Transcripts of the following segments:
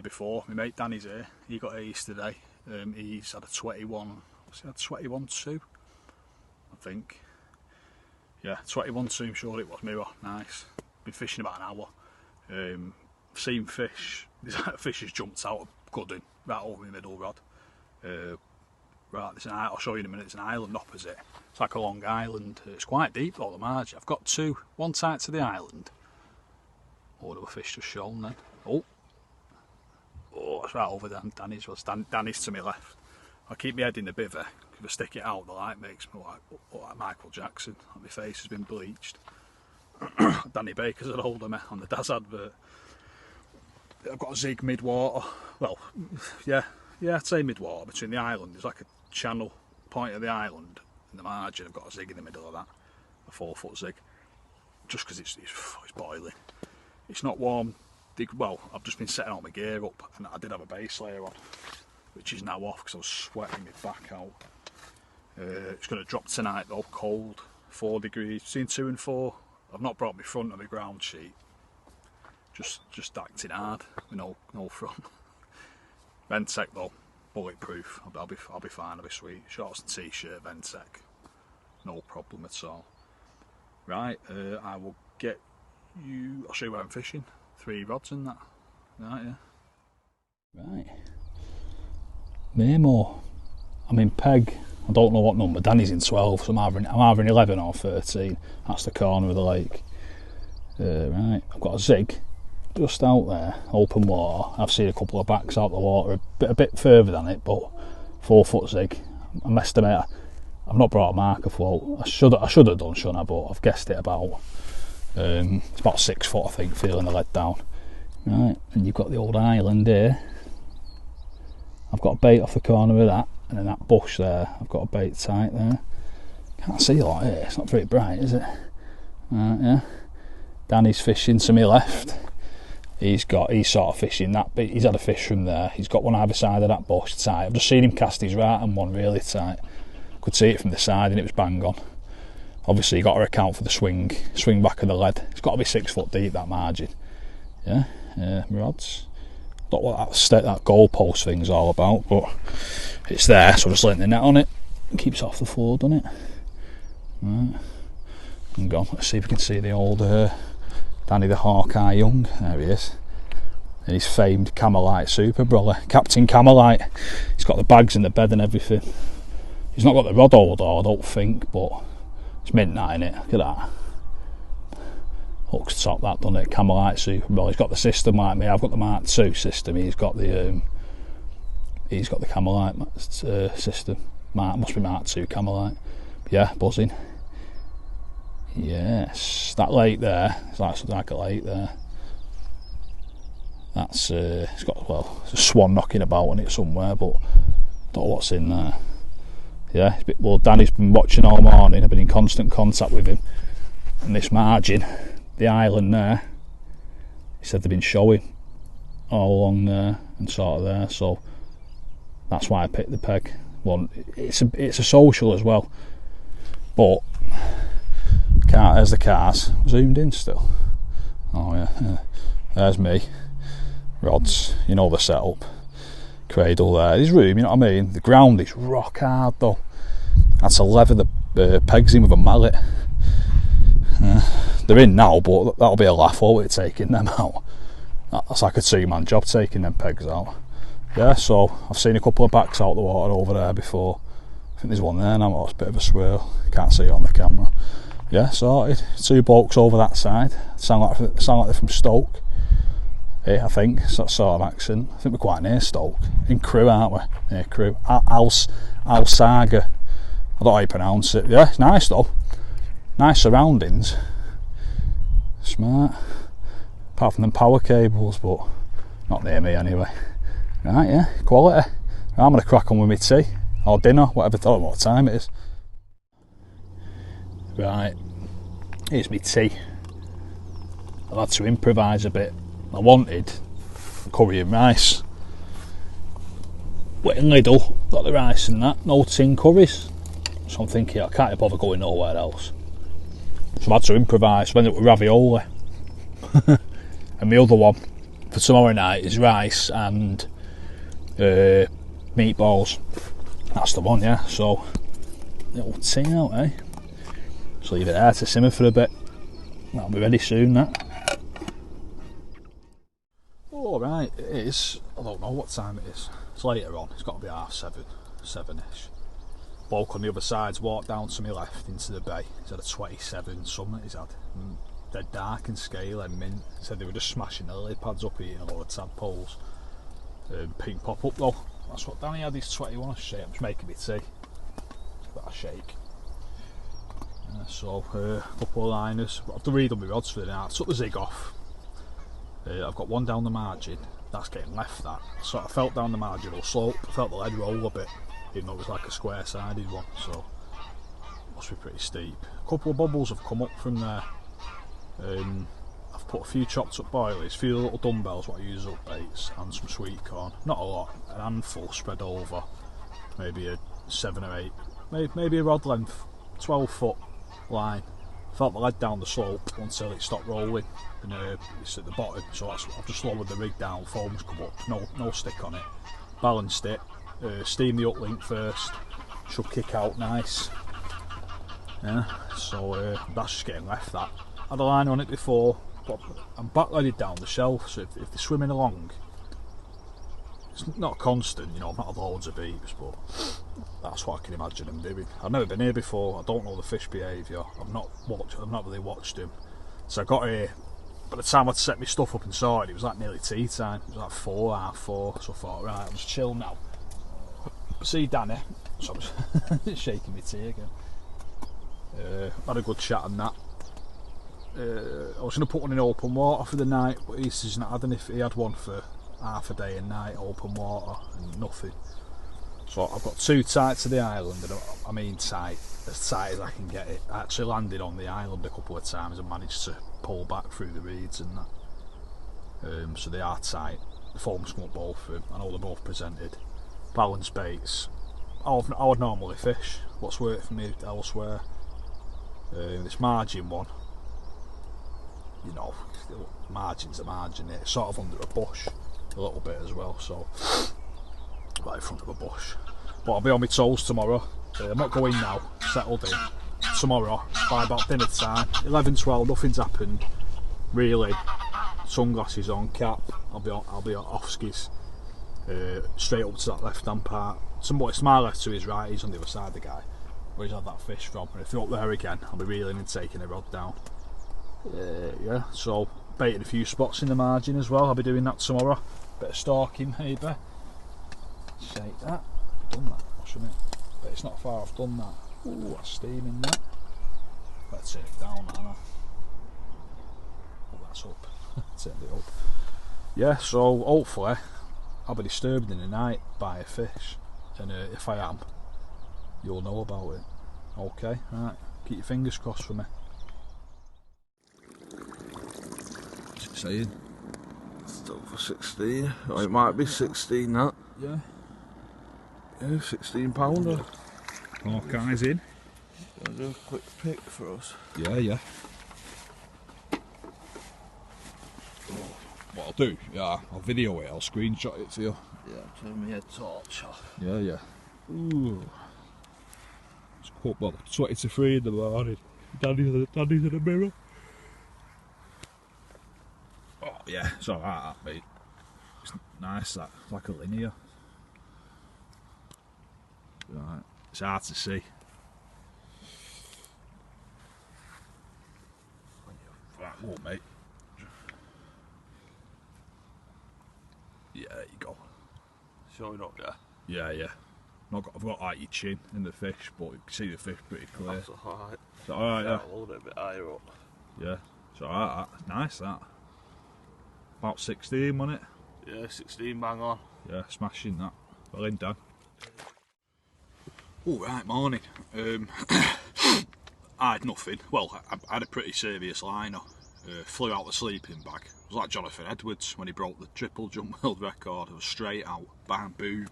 here before. My mate Danny's here. He got here yesterday. He's had a 21. What's he had? 21-2, I think. Yeah, 21-2. I'm sure it was. Moor. Nice. Been fishing about an hour. Seen fish. A fish has jumped out of Gooding, right over my middle rod. Right, there's I'll show you in a minute. There's an island opposite. It's like a long island. It's quite deep though, the margin. I've got two, one side to the island. Oh, there were fish just shown then. Oh, it's right over there. Danny's was. Danny's to my left. I keep my head in the bivvy. If I stick it out, the light makes me like Michael Jackson. Like my face has been bleached. Danny Baker's had hold of me on the Daz advert. I've got a zig mid-water. Well, yeah, I'd say mid-water between the island. There's like a channel point of the island in the margin. I've got a zig in the middle of that, a 4-foot zig. Just because it's boiling. It's not warm. Well, I've just been setting all my gear up, and I did have a base layer on, which is now off because I was sweating my back out. It's going to drop tonight though, cold, 4 degrees, between 2 and 4. I've not brought my front of my ground sheet. Just acting hard with no front. Ventec though, bulletproof. I'll be fine. I'll be sweet. Shorts and t-shirt, Ventec, no problem at all. Right, I will get you. I'll show you where I'm fishing. 3 rods and that. Right, yeah. Right. Mere Moor. I'm in peg. I don't know what number. Danny's in 12, so I'm either in 11 or 13. That's the corner of the lake. Right, I've got a zig just out there, open water. I've seen a couple of backs out the water, a bit further than it, but 4-foot zig. I messed them out. I've not brought a marker float. I should have done, shouldn't I? But I've guessed it about. It's about 6 foot, I think, feeling the lead down. Right, and you've got the old island here. I've got a bait off the corner of that, and then that bush there, I've got a bait tight there. Can't see a lot here, it's not very bright, is it? Right, yeah. Danny's fishing to my left. He's sort of fishing that bit. He's had a fish from there. He's got one either side of that bush tight. I've just seen him cast his right and one really tight. Could see it from the side and it was bang on. Obviously you got to account for the swing back of the lead. It's got to be 6 foot deep, that margin. Yeah, rods. Not what that goalpost thing's all about, but it's there, so I'm just letting the net on it. It keeps it off the floor, doesn't it? Right. Hang on, let's see if we can see the old Danny the Hawkeye Young. There he is. And his famed Camelite Super Brother, Captain Camelite. He's got the bags in the bed and everything. He's not got the rod holder, I don't think, but it's mint that, innit? Look at that. Hooks top that, doesn't it? Camelite Super Brother. He's got the system like me. I've got the Mark II system. He's got the Camelite system. Must be Mark II Camelite. But yeah, buzzing. Yes, that lake there, it's like a lake there. That's it's got, well, there's a swan knocking about on it somewhere, but don't know what's in there. Yeah, well, Danny's been watching all morning. I've been in constant contact with him. And this margin, the island there, he said they've been showing all along there and sort of there, so that's why I picked the peg. Well, it's a social as well, but there's the cars zoomed in still. Oh yeah. There's me, rods, you know the setup, cradle there, there's room, you know what I mean. The ground is rock hard though. That's to lever the pegs in with a mallet. They're in now, but that'll be a laugh over it, taking them out. That's like a 2-man job, taking them pegs out. Yeah, so I've seen a couple of backs out the water over there before. I think there's one there now. It's a bit of a swirl, can't see it on the camera. Yeah, sorted. 2 blokes over that side. Sound like they're from Stoke. I think it's that sort of accent. I think we're quite near Stoke. In Crewe, aren't we? Near Crewe. Alsaga. I don't know how you pronounce it. Yeah, it's nice though. Nice surroundings. Smart. Apart from them power cables, but not near me anyway. Right, yeah, quality. Right, I'm going to crack on with my tea or dinner, whatever. I don't know what time it is. Right, here's my tea. I've had to improvise a bit. I wanted curry and rice. Went in Lidl, got the rice and that, no tin curries. So I'm thinking I can't bother going nowhere else. So I had to improvise, went up with ravioli. And the other one, for tomorrow night is rice and meatballs. That's the one, yeah. So little tin out, eh? Just leave it there to simmer for a bit. That'll be ready soon, that. Alright, it is. I don't know what time it is. It's later on. It's got to be 7:30, 7ish. Bloke on the other side's walked down to my left into the bay. He's had a 27 summit he's had. They're dark and scaly and mint. He said they were just smashing the lily pads up, eating a lot of tadpoles. Pink pop up though. That's what Danny had, his 21 shake. I'm just making me tea. Got a shake. So a couple of liners. I've to redone my rods for the night. I took the zig off. I've got one down the margin. That's getting left, that. So I felt down the marginal slope. I felt the lead roll a bit, even though it was like a square sided one. So must be pretty steep. A couple of bubbles have come up from there. I've put a few chopped up boilies, a few little dumbbells what I use as up baits, and some sweet corn. Not a lot, an handful spread over maybe a 7 or 8, maybe a rod length, 12-foot line. Felt the lead down the slope until it stopped rolling, and it's at the bottom. So I've just lowered the rig down, foam's come up, no stick on it. Balanced it, steam the uplink first, should kick out nice. Yeah, so that's just getting left, that. Had a line on it before, but I'm backleaded down the shelf, so if they're swimming along, it's not constant, you know, I've not had loads of beeps, but that's what I can imagine them doing. I've never been here before, I don't know the fish behaviour, I've not really watched them. So I got here, by the time I'd set my stuff up and sorted, it was like nearly tea time, it was like 4, half 4, so I thought, right, I'll just chill now. See Danny, so I'm just shaking my tea again. Had a good chat on that. I was going to put one in open water for the night, but he's not had anything. He had one for half a day and night, open water, and nothing. So I've got 2 tight to the island, and I mean tight as I can get it. I actually landed on the island a couple of times and managed to pull back through the reeds and that. So they are tight. The foam's come up both of them. I know they're both presented. Balance baits. I would normally fish. What's worked for me elsewhere. This margin one, you know, margin's a margin. It's sort of under a bush a little bit as well, so right in front of a bush. But I'll be on my toes tomorrow. I'm not going now, settled in. Tomorrow, by about dinner time, 11, 12, nothing's happened really. Sunglasses on, cap. I'll be on off skis, straight up to that left hand part. It's my left to his right, he's on the other side, the guy where he's had that fish from. And if they're up there again, I'll be reeling and taking a rod down. Yeah, so baited a few spots in the margin as well. I'll be doing that tomorrow. Bit of stalking maybe. Shake that. I've done that, shouldn't it? But it's not far off done that. Ooh, that's steaming that. Better take it down, Anna. Oh, that's up. Take it up. Yeah, so hopefully I'll be disturbed in the night by a fish. And if I am, you'll know about it. Okay, right. Keep your fingers crossed for me. What's it saying? Still for 16. Oh, it might be 16 that. Yeah. Yeah, £16. More guys in. Gonna do a quick pick for us. Yeah. What I'll do, I'll video it, I'll screenshot it to you. Yeah, turn my head torch off. Yeah. Ooh. It's quite well, 20 to 3 in the morning. Danny's in the mirror. Oh yeah, it's alright that, mate. It's nice, that. It's like a linear. Right, it's hard to see. Right, whoa, mate. Yeah, there you go. Showing up, yeah? Yeah. I've got like your chin in the fish, but you can see the fish pretty clear. That's alright. Is alright, yeah? I'll hold it a bit higher up. Yeah, it's alright, that. Nice, that. About 16, wasn't it? Yeah, 16 bang on. Yeah, smashing that. Well in, Dan. Oh, right, morning. I had nothing. Well, I had a pretty serious liner. Flew out the sleeping bag. It was like Jonathan Edwards when he broke the triple jump world record. It was straight out, bang, boom,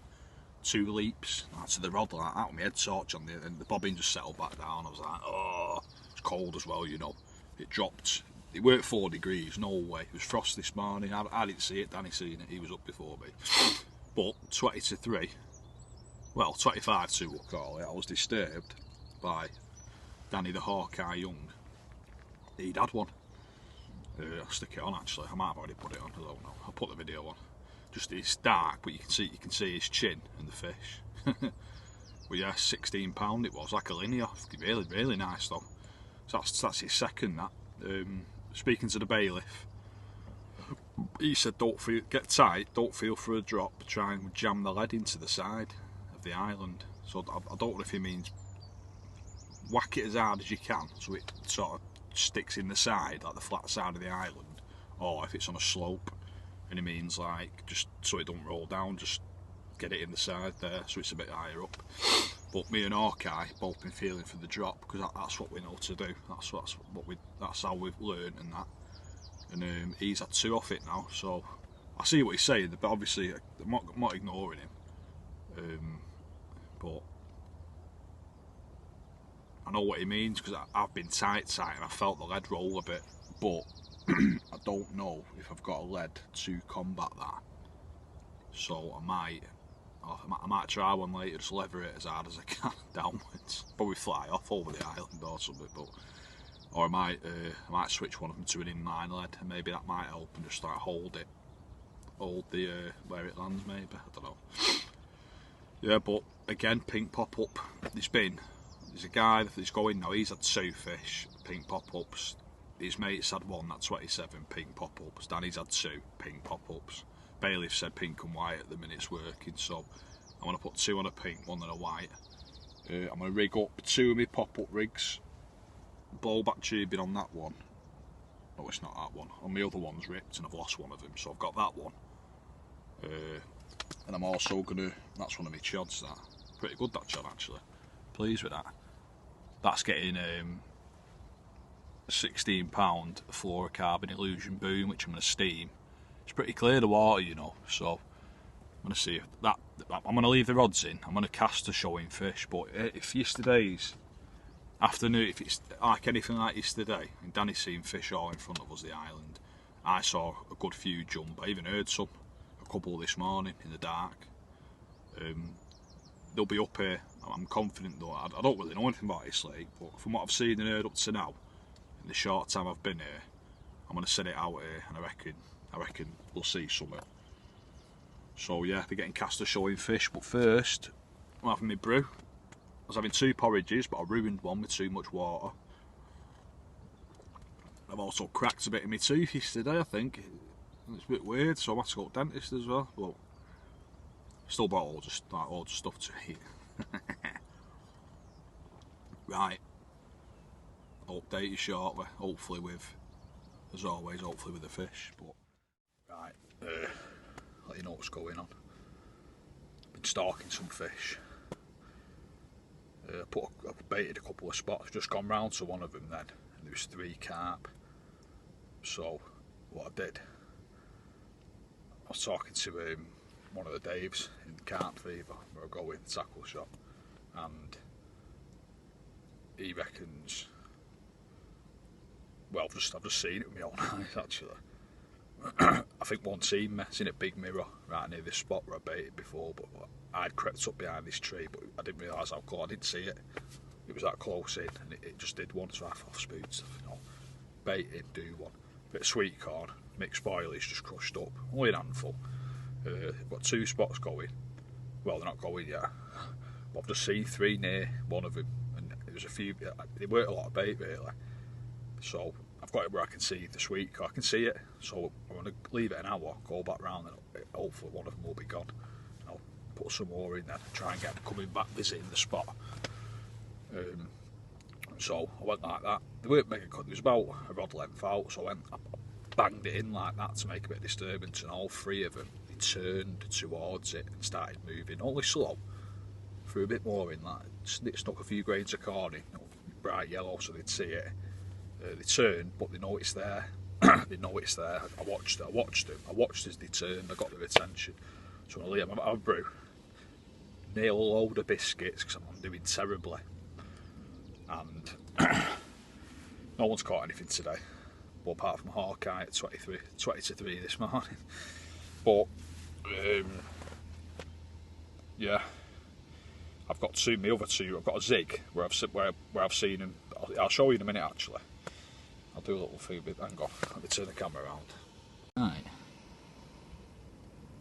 2 leaps. To the rod like that with my head torch on and the bobbin just settled back down. I was like, oh, it's cold as well, you know. It dropped it weren't 4 degrees, no way. It was frost this morning. I didn't see it, Danny seen it, he was up before me. But 20 to 3, well 25 to we'll call it, I was disturbed by Danny the Hawkeye Young. He'd had one. I'll stick it on actually, I might have already put it on, I don't know. I'll put the video on. Just it's dark, but you can see his chin and the fish. Well yeah, £16 it was, like a linear. Really nice though. So that's his second that. Speaking to the bailiff, he said get tight, don't feel for a drop, try and jam the lead into the side of the island. So I don't know if he means whack it as hard as you can so it sort of sticks in the side, like the flat side of the island, or if it's on a slope and he means like just so it don't roll down, just get it in the side there so it's a bit higher up. But me and Hawkeye both been feeling for the drop because that's what we know to do. That's how we've learned and that. And he's had 2 off it now, so I see what he's saying. But obviously, I'm not ignoring him. But I know what he means because I've been tight and I felt the lead roll a bit. But I don't know if I've got a lead to combat that. So I might try one later, just lever it as hard as I can downwards. Probably fly off over the island or something, or I might switch one of them to an inline lead, and maybe that might help and just like hold the where it lands. Maybe I don't know. Yeah, but again, pink pop up. There's a guy that's going now. He's had 2 fish, pink pop ups. His mate's had one, that's 27 pink pop ups. Danny's had 2 pink pop ups. Bailiff said pink and white at the minute it's working, so I'm going to put 2 on a pink, 1 on a white. I'm going to rig up 2 of my pop-up rigs. Blowback tubing on that one. No, it's not that one. On the other one's ripped and I've lost one of them, so I've got that one. And I'm also going to, that's one of my chods, that. Pretty good that chod actually. Pleased with that. That's getting a £16 fluorocarbon illusion boom, which I'm going to steam. It's pretty clear the water, you know, so I'm going to see if that. I'm going to leave the rods in. I'm going to cast a showing fish, but if yesterday's afternoon, if it's like anything like yesterday, and Danny's seen fish all in front of us, the island, I saw a good few jump. I even heard a couple this morning in the dark. They'll be up here. I'm confident though. I don't really know anything about this lake, but from what I've seen and heard up to now, in the short time I've been here, I'm going to set it out here, and I reckon we'll see something. So yeah, they're getting cast ashore in fish, but first I'm having my brew. I was having 2 porridges, but I ruined one with too much water. I've also cracked a bit in my tooth yesterday, I think. It's a bit weird, so I might have to go to the dentist as well. But still bought all the stuff to eat. Right, I'll update you shortly, hopefully with, as always, hopefully with the fish. But right, let you know what's going on. Been stalking some fish. I baited a couple of spots, just gone round to one of them then, and there was 3 carp. So what I did, I was talking to one of the Daves in Carp Fever, where I go in the tackle shop, and he reckons, well, I've just seen it with my own eyes actually. I think one seen me, seen a big mirror right near this spot where I baited before, but I'd crept up behind this tree, but I didn't realise how close. I didn't see it. It was that close in, and it just did one, so I thought, spoon stuff, you know, baited, do one. Bit of sweet corn, mixed spoilage, just crushed up, only an handful. I've got 2 spots going. Well, they're not going yet, but I've just seen 3 near one of them, and there was a few. There weren't a lot of bait really, so I've got it where I can see the sweet corn. I can see it, so I'm going to leave it an hour, go back round, and hopefully one of them will be gone. I'll put some more in there and try and get them coming back visiting the spot. So I went like that. They weren't making cut. It was about a rod length out, so I banged it in like that to make a bit of disturbance, and all 3 of them, they turned towards it and started moving, only slow. Threw a bit more in, like snuck a few grains of corn in, bright yellow, so they'd see it. They turned, but they know it's there. They know it's there. I watched them. I watched as they turned. I got their attention. So I'm going to have a brew. Nail a load of biscuits because I'm doing terribly. And no one's caught anything today. well, apart from Hawkeye at 20 to 3 this morning. But yeah, I've got my other two. I've got a zig where I've seen him. I'll show you in a minute actually. I'll do a little few bit. Hang on, let me turn the camera around. Right,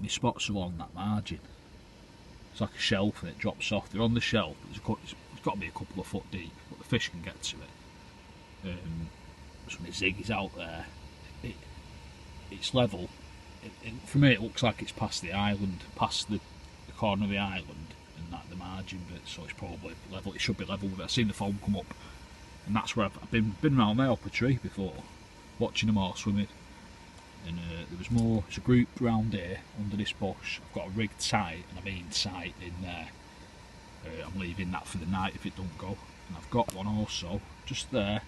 my spots along that margin. It's like a shelf and it drops off. They're on the shelf. It's got to be a couple of foot deep, but the fish can get to it. So my zig is out there. It's level. For me, it looks like it's past the island, past the corner of the island, and that the margin bit. So it's probably level. It should be level with it. I've seen the foam come up, and that's where I've been around there up a tree before, watching them all swimming. And there was more. There's a group round here under this bush. I've got a rigged sight, and I mean sight in there. I'm leaving that for the night if it don't go. And I've got one also just there.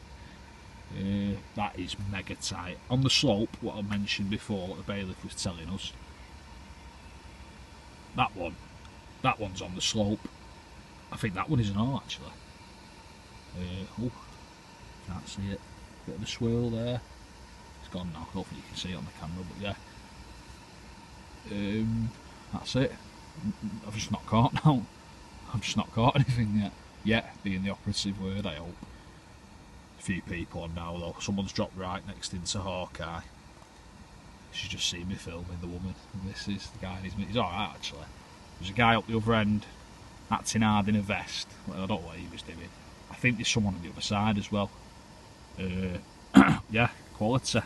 That is mega tight. On the slope, what I mentioned before, what the bailiff was telling us. That one's on the slope. I think that one is an all actually. Oh, can't see it. Bit of a swirl there. It's gone now. I don't think you can see it on the camera, but yeah. That's it. I've just not caught now. I've just not caught anything yet. Yet being the operative word, I hope. A few people on now though. Someone's dropped right next into Hawkeye. She's just seen me filming the woman. And this is the guy. He's alright actually. There's a guy up the other end acting hard in a vest. Well, I don't know what he was doing. I think there's someone on the other side as well. Yeah, quality.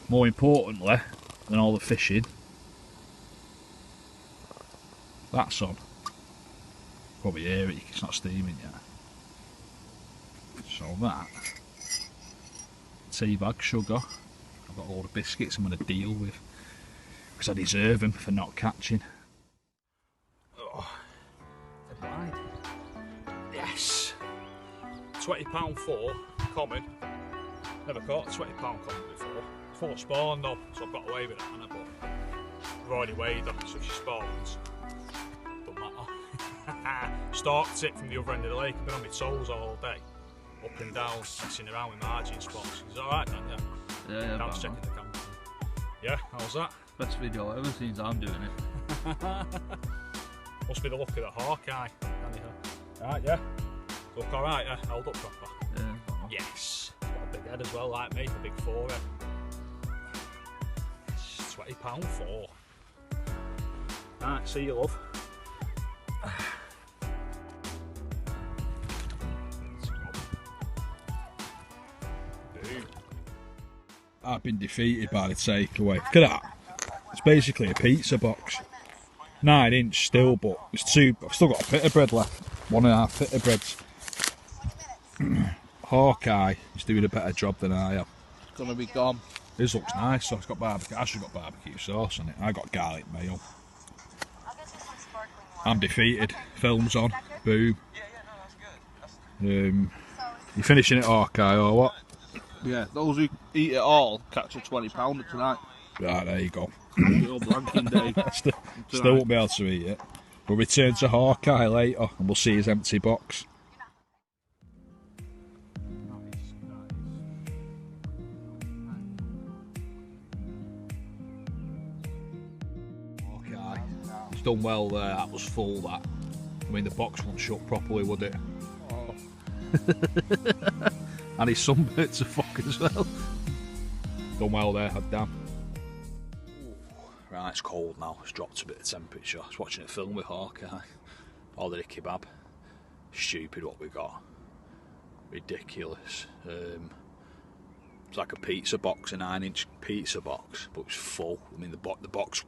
More importantly than all the fishing, that's on. Probably hear it, it's not steaming yet. So that, tea bag, sugar. I've got all the biscuits I'm going to deal with because I deserve them for not catching. Oh, a bite. Yes! £20 common. Never caught a £20 common before. Full of spawn though, so I've got away with it, haven't I? But I've already weighed her, so she spawns. Don't matter. Stalked it from the other end of the lake. I've been on my toes all day. Up and down, messing around with margin spots. Is that alright then? Yeah. Yeah, Dan's checking the camera. Yeah, how's that? Best video ever since I'm doing it. Must be the look of the Hawkeye. Alright, yeah. Look alright, yeah. Hold up proper. Yeah. Yes. Got a big head as well, like me, a big forehead. £20 for. Right, see you, love. I've been defeated by the takeaway. Look at that. It's basically a pizza box. 9 inch still, but it's two. I've still got a pita bread left. 1.5 pita breads. Hawkeye is doing a better job than I am. It's gonna be gone. This looks nice, so it's got barbecue. I should have got barbecue sauce on it. I got garlic mayo. I'm defeated. Film's on. Boom. You finishing it, Hawkeye, or what? Yeah, those who eat it all catch a £20 tonight. Right, there you go. Little blanking day. Still won't be able to eat it. We'll return to Hawkeye later and we'll see his empty box. Hawkeye. He's done well there, that was full that. I mean the box won't shut properly, would it? Oh. And his sunburnt to fuck as well. Done well there, had damn. Right, it's cold now, it's dropped a bit of temperature. I was watching a film with Hawkeye. Ordered a kebab. Stupid what we got. Ridiculous. It's like a pizza box, a 9 inch pizza box, but it's full. I mean the box,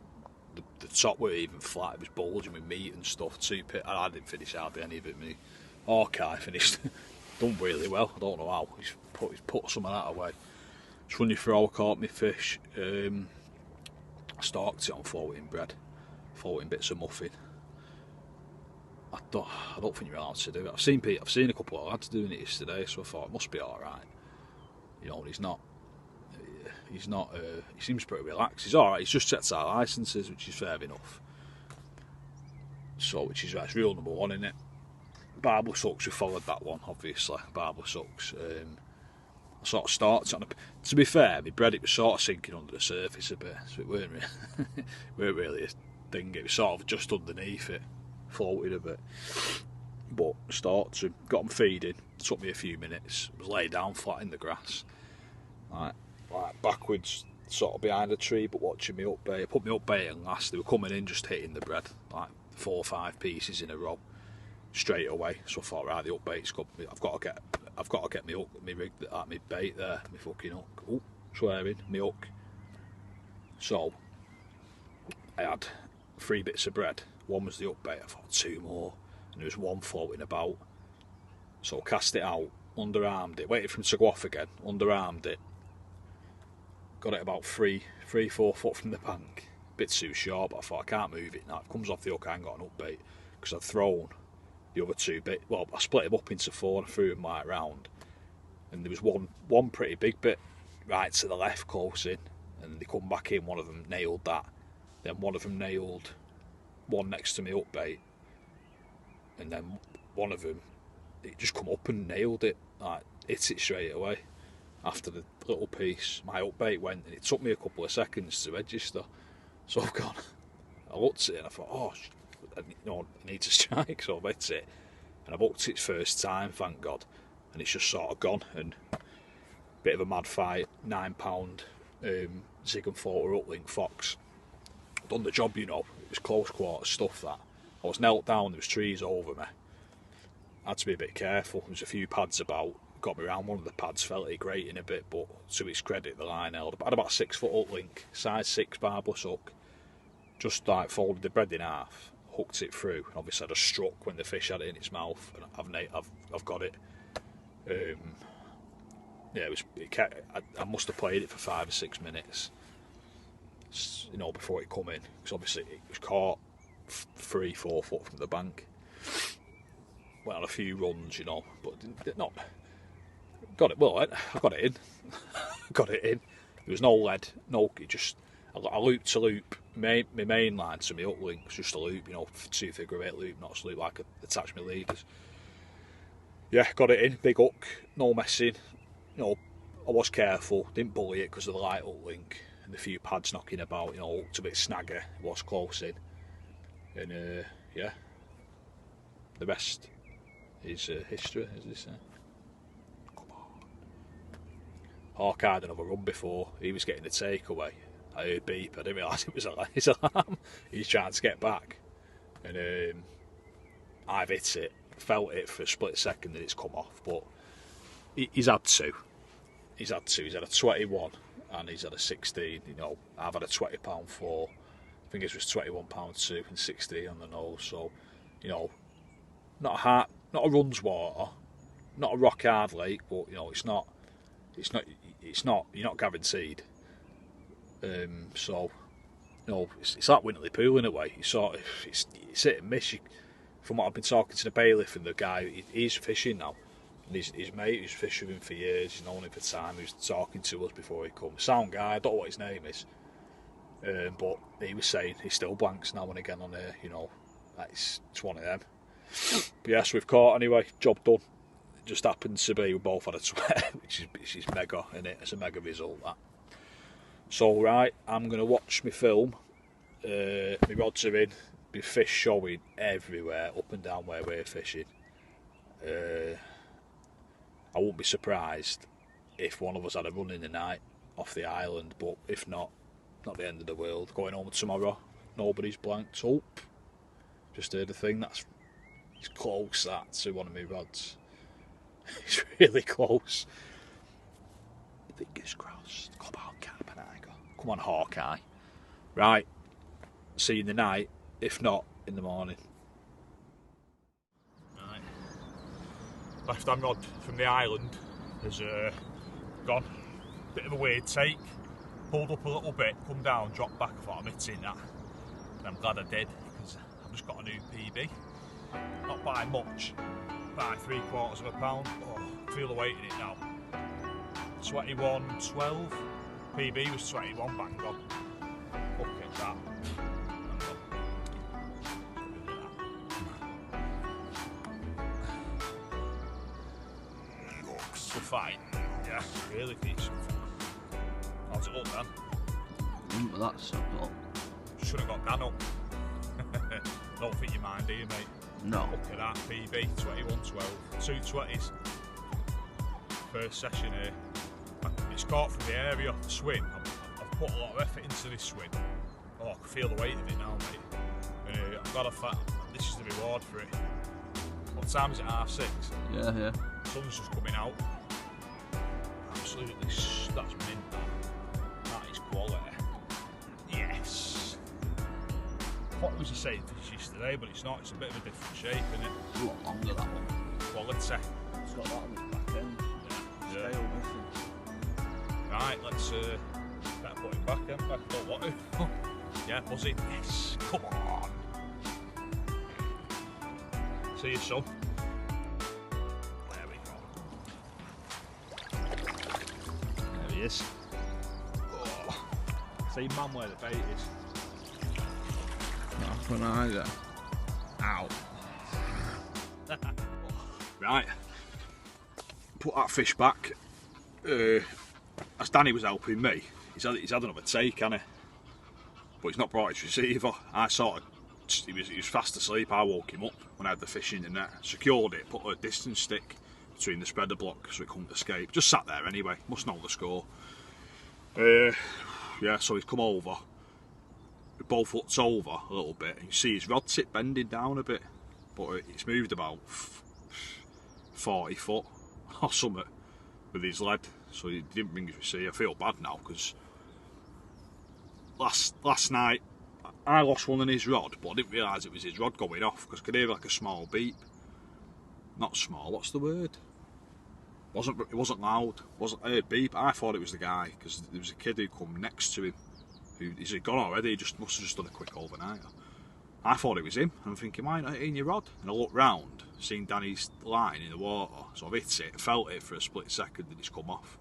the top weren't even flat, it was bulging with meat and stuff. I didn't finish hardly any of it. Me Hawkeye finished. Done really well. I don't know how. He's put some of that away. Just running through all, caught me fish. I stalked it on floating bread, floating bits of muffin. I don't think you're allowed to do it. I've seen a couple of lads doing it yesterday, so I thought it must be all right. You know, he's not. He seems pretty relaxed. He's all right. He's just set our licences, which is fair enough. So, that's rule number 1, isn't it? Barbless hooks, we followed that one, obviously. Barbless hooks. I sort of started on a, to be fair, my bread, it was sort of sinking under the surface a bit, so it weren't really a thing. It was sort of just underneath it, floated a bit. But started, got them feeding, took me a few minutes, was laid down flat in the grass, like backwards, sort of behind a tree, but watching me up bait. I put me up bait and last, they were coming in just hitting the bread, like 4 or 5 pieces in a row, straight away. So I thought, right, the up bait's got, I've got to get me hook, me rig, me bait there, me fucking hook. Oh, swearing, me hook. So I had 3 bits of bread. One was the up bait. I thought 2 more. And there was 1 floating about, so I cast it out, underarmed it, waited for him to go off again, underarmed it, got it about 3-4 foot from the bank, a bit too short, but I thought I can't move it now, if it comes off the hook I ain't got an upbait, because I'd thrown the other 2 bit, well I split them up into 4 and threw them right round, and there was one pretty big bit right to the left close in, and they come back in, one of them nailed that, then one of them nailed one next to me upbait, and then one of them, it just come up and nailed it, like hit it straight away. After the little piece, my upbait went, and it took me a couple of seconds to register. So I've gone, I looked at it and I thought, oh, I need to strike, so I've hit it. And I've hooked it first time, thank God, and it's just sort of gone. And bit of a mad fight, £9 Zig and Forter uplink fox. Done the job, you know, it was close quarter stuff that. I was knelt down, there was trees over me. I had to be a bit careful, there was a few pads about, got me around one of the pads, felt it grating a bit, but to its credit the line held. I had about a 6 foot uplink, size 6 barbless hook, just like folded the bread in half, hooked it through, and obviously I just struck when the fish had it in its mouth, and I've got it. Yeah, I must have played it for 5 or 6 minutes, you know, before it come in, because obviously it was caught 3-4 foot from the bank. Went on a few runs, you know, but not got it. Well, I got it in. Got it in. There was no lead, no. It just I loop to loop. My main line to my uplink was just a loop, you know, 2 figure 8 loop, not a loop like attach my leaders. Yeah, got it in. Big hook, no messing. You know, I was careful, didn't bully it because of the light uplink and the few pads knocking about. You know, hooked a bit snagger. It was close in. And yeah, the rest is history, as they say. Come on. Hawkeye had another run before. He was getting the takeaway. I heard beep. I didn't realise it was his alarm. He's trying to get back, and I've hit it, felt it for a split second, and it's come off. But he's had 2. He's had 2. He's had a 21 and he's had a 16. You know, I've had a £20 4. I think it was £21 2 and 16 on the nose. So, you know, not a runs water, not a rock hard lake, but you know, it's not. You're not guaranteed. So, you know, it's like Winterley Pool in a way. It's hit and miss. From what I've been talking to the bailiff and the guy, he's fishing now. And his mate who's fished with him for years, he's known him for time, who's talking to us before he comes. Sound guy, I don't know what his name is. But he was saying he still blanks now and again on there, you know. It's one of them. But yes, we've caught anyway, job done. It just happened to be we both had a sweat, which is mega, isn't it? It's a mega result, that. So right, I'm going to watch my film. My rods are in, my fish showing everywhere, up and down where we're fishing. I won't be surprised if one of us had a run in the night off the island, but if not the end of the world. Going home tomorrow, nobody's blanked up. Just heard a thing it's close, that, to one of my rods. It's really close. Fingers crossed. Come on, Carp and Igo. Come on, Hawkeye. Right, see you in the night, if not in the morning. Right, left hand rod from the island has gone. Bit of a weird take. Pulled up a little bit, come down, dropped back. I thought I'm hitting that, and I'm glad I did, because I've just got a new PB. Not by much, by £3/4 pound. Oh, feel the weight in it now. 21.12. PB was 21, bang on. Look at that. Good fight. Yeah, really decent. How's it look then? But that's not. Should have got Dan up. Don't think you mind, do you, mate? No. Look at that, PB 21.12, 220s. First session here. It's caught from the area, swim. I've put a lot of effort into this swim. Oh, I can feel the weight of it now, mate. I'm glad this is the reward for it. What time is it? 6:30? Yeah. Sun's just coming out. Absolutely, that's mint. That is quality. Yes. I thought it was the same fish yesterday, but it's not. It's a bit of a different shape, isn't it? It's a lot longer, that one. Quality. It's got that on the back end. Yeah. Scale missing. Right, let's better put him back in. Don't want to. Yeah, buzzing. Yes. Come on. See you, son. There we go. There he is. Oh. See, man, where the bait is. Half an eye. Ow. Right. Put that fish back. As Danny was helping me, he's had another take, hasn't he? But he's not brought his receiver. He was fast asleep. I woke him up when I had the fish in the net, secured it, put a distance stick between the spreader block so it couldn't escape. Just sat there anyway, must know the score. Yeah, so he's come over. We both looked over a little bit, and you see his rod tip bending down a bit, but it's moved about 40 foot or something with his lead, so he didn't bring his receiver. I feel bad now because last night I lost one in his rod, but I didn't realise it was his rod going off because I could hear like a small beep. Not small, what's the word? It wasn't loud. I heard beep. I thought it was the guy because there was a kid who come next to him. He's gone already. He must have just done a quick overnighter. I thought it was him. I'm thinking, why not hitting your rod? And I looked round, seen Danny's line in the water. So I've hit it, felt it for a split second, and it's come off.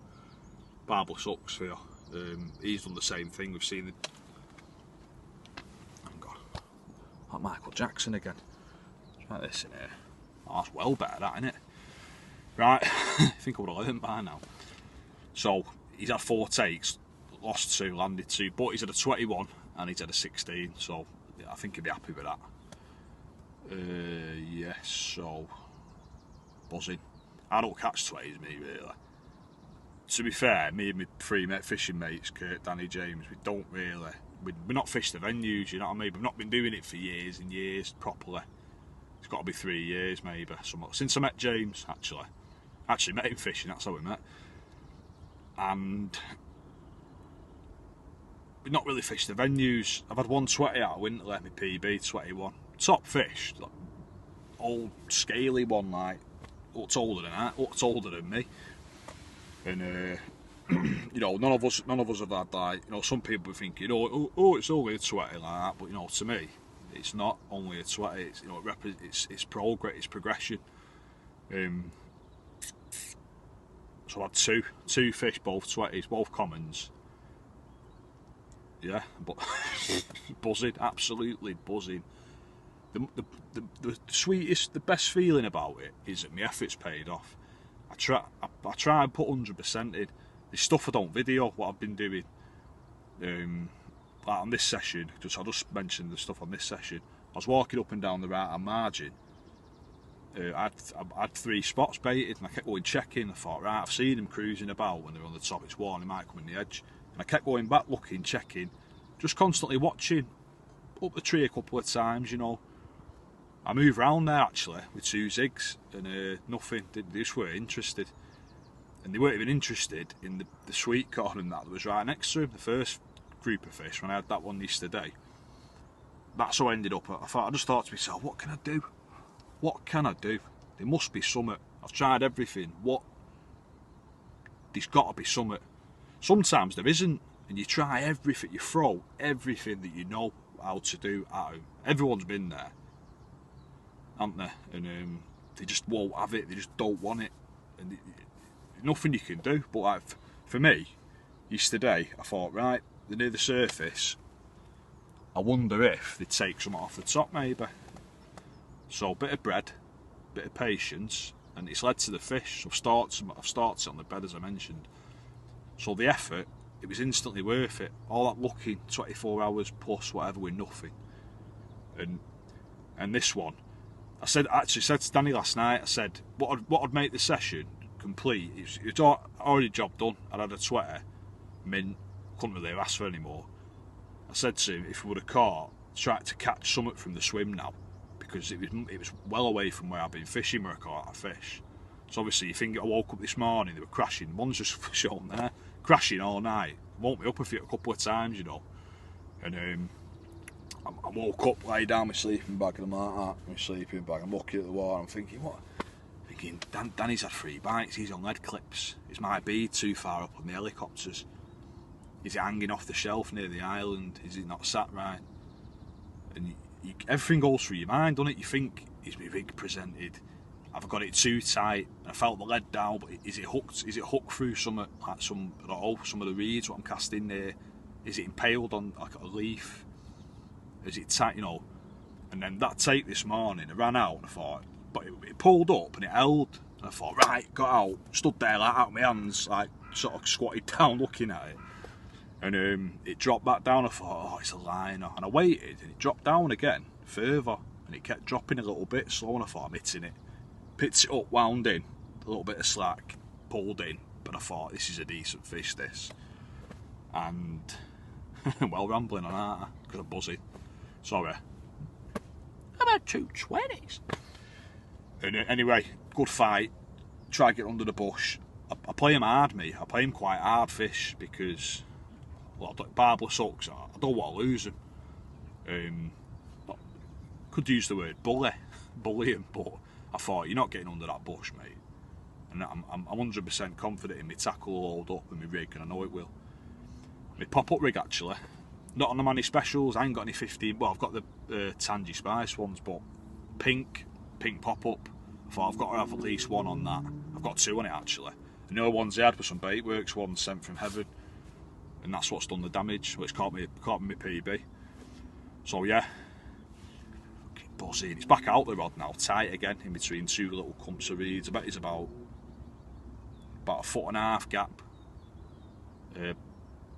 Barble sucks for you. He's done the same thing. We've seen it. Like Michael Jackson again. Try this in here. Oh, that's well better, that, isn't it? Right, I think I would have learned by now. So, he's had 4 takes, lost 2, landed 2, but he's had a 21 and he's had a 16, so yeah, I think he'll be happy with that. Yes, so, buzzing. I don't catch 20s, me, really. To be fair, me and my 3 fishing mates, Kurt, Danny, James, we don't really... We're not fished the venues, you know what I mean? We've not been doing it for years and years properly. It's got to be 3 years maybe. Since I met James, actually. Actually met him fishing, that's how we met. And we've not really fished the venues. I've had 120 out of winter, my PB 21. Top fish, like, old scaly one, like, looks older than that, looks older than me. And you know, none of us have had, like, you know, some people think, you know, oh, it's only a 20 like that, but you know, to me, it's not only a 20. It's, you know, it's progress, it's progression. So I had two fish, both 20s, both commons. Yeah, but buzzing, absolutely buzzing. The sweetest, the best feeling about it is that my effort's paid off. I try and put 100% in. There's stuff I don't video, what I've been doing. Like on this session, I'll just mention the stuff on this session. I was walking up and down the right hand margin. I had 3 spots baited, and I kept going checking. I thought, right, I've seen them cruising about when they're on the top, it's warm, they might come in the edge. And I kept going back, looking, checking, just constantly watching, up the tree a couple of times, you know. I moved round there actually with 2 zigs, and nothing, they just weren't interested. And they weren't even interested in the sweet corn and that was right next to him, the first group of fish, when I had that one yesterday. That's how I ended up. I just thought to myself, what can I do? What can I do? There must be something. I've tried everything. There's got to be something. Sometimes there isn't, and you try everything, you throw everything that you know how to do at home. Everyone's been there, haven't they? And they just won't have it, they just don't want it. And nothing you can do. But like, for me, yesterday, I thought, right, they're near the surface. I wonder if they'd take some off the top, maybe. So, a bit of bread, bit of patience, and it's led to the fish. So I've started it on the bed, as I mentioned. So the effort, it was instantly worth it. All that looking, 24 hours plus whatever, with nothing. And this one, I said to Danny last night, I said what would make the session complete. It's already job done. I'd had a sweater, mint, couldn't really ask for any more. I said to him, if we would have caught, try to catch something from the swim now, because it was well away from where I've been fishing where I caught a fish. So obviously you think I woke up this morning, they were crashing. One's just shown there, crashing all night. Woke me up a couple of times, you know. And I woke up, lay down my sleeping bag, and I'm like that, my sleeping bag. I'm looking at the water, I'm thinking, what? Danny's had 3 bites, he's on lead clips. Is my bead too far up on the helicopters? Is it hanging off the shelf near the island? Is it not sat right? And everything goes through your mind, doesn't it? You think, is my rig presented? Have I got it too tight? I felt the lead down, but is it hooked? Is it hooked through some of the reeds what I'm casting there? Is it impaled on like a leaf? Is it tight, you know? And then that tape this morning, I ran out and I thought, but it pulled up and it held. And I thought, right, got out, stood there like out my hands, like sort of squatted down looking at it. And it dropped back down. I thought, oh, it's a liner. And I waited and it dropped down again, further. And it kept dropping a little bit slow, and I thought, I'm hitting it. Picked it up, wound in, a little bit of slack, pulled in. But I thought, this is a decent fish, this. And, well, rambling on that, because I'm buzzing. Sorry. I've had 2 20s. And anyway, good fight. Try to get under the bush. I play him hard, me. I play him quite hard fish, because, well, barbless hooks, I don't want to lose him. Could use the word bully him, but I thought, you're not getting under that bush, mate. And I'm 100% confident in my tackle will hold up and my rig, and I know it will. My pop-up rig, actually, not on the Manny specials. I ain't got any 15. Well, I've got the Tangy Spice ones, but pink pop-up. I thought I've got to have at least one on that. I've got 2 on it, actually. And the other ones I had were some Baitworks ones sent from heaven, and that's what's done the damage, which caught me my PB. So yeah, buzzing. It's back out the rod now, tight again in between 2 little clumps of reeds. I bet it's about a 1.5 foot gap.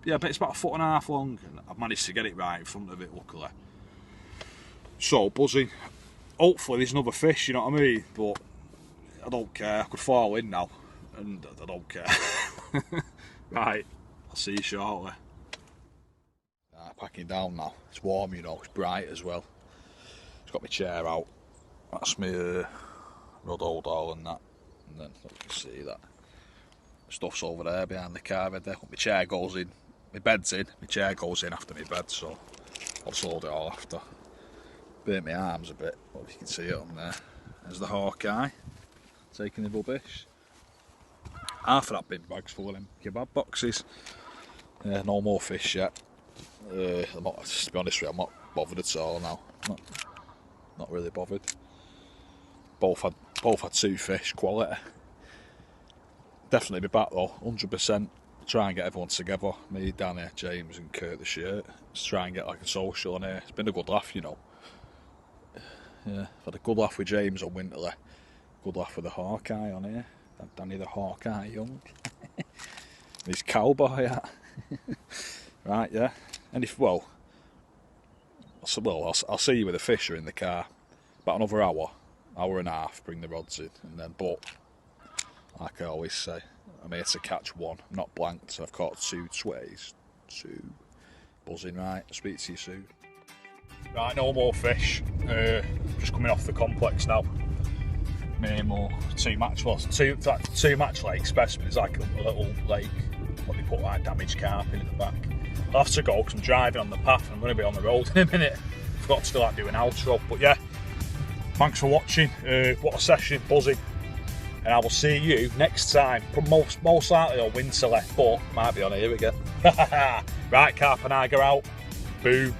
Yeah, I bet it's about 1.5 foot long, and I've managed to get it right in front of it, luckily. So buzzing. Hopefully there's another fish, you know what I mean? But I don't care. I could fall in now, and I don't care. Right, I'll see you shortly. Right, packing down now. It's warm, you know. It's bright as well. Got my chair out. That's my rod hold all and that. And then you can see that stuff's over there behind the car bed there. My chair goes in. My bed's in. My chair goes in after my bed, so I'll just hold it all after. Burnt my arms a bit, but you can see it on there. There's the Hawkeye taking the rubbish. Half of that bin bag's full of them kebab boxes. No more fish yet. To be honest with you, I'm not bothered at all now. Not really bothered. Both had 2 fish, quality. Definitely be back though, 100%. Try and get everyone together. Me, Danny, James and Kurt the shirt. Let's try and get like a social on here. It's been a good laugh, you know. Yeah, I've had a good laugh with James on Winterley. Good laugh with the Hawkeye on here. Danny the Hawkeye Young. His cowboy hat. Right, yeah. And I'll see you with a fisher in the car. About another hour and a half, bring the rods in. And then, but, like I always say, I'm here to catch 1. I'm not blanked, so I've caught 2 20s. 2. Buzzing, right. Speak to you soon. Right, no more fish. Just coming off the complex now. Mere Moor. 2 match lake specimen. It's like a little lake. What they put like damaged carp in at the back. I'll have to go because I'm driving on the path and I'm going to be on the road in a minute. Forgot to do an outro, but yeah, thanks for watching. What a session, buzzing, and I will see you next time. Most likely on Winterley, but might be on here again. Right, Carp and I go out. Boom.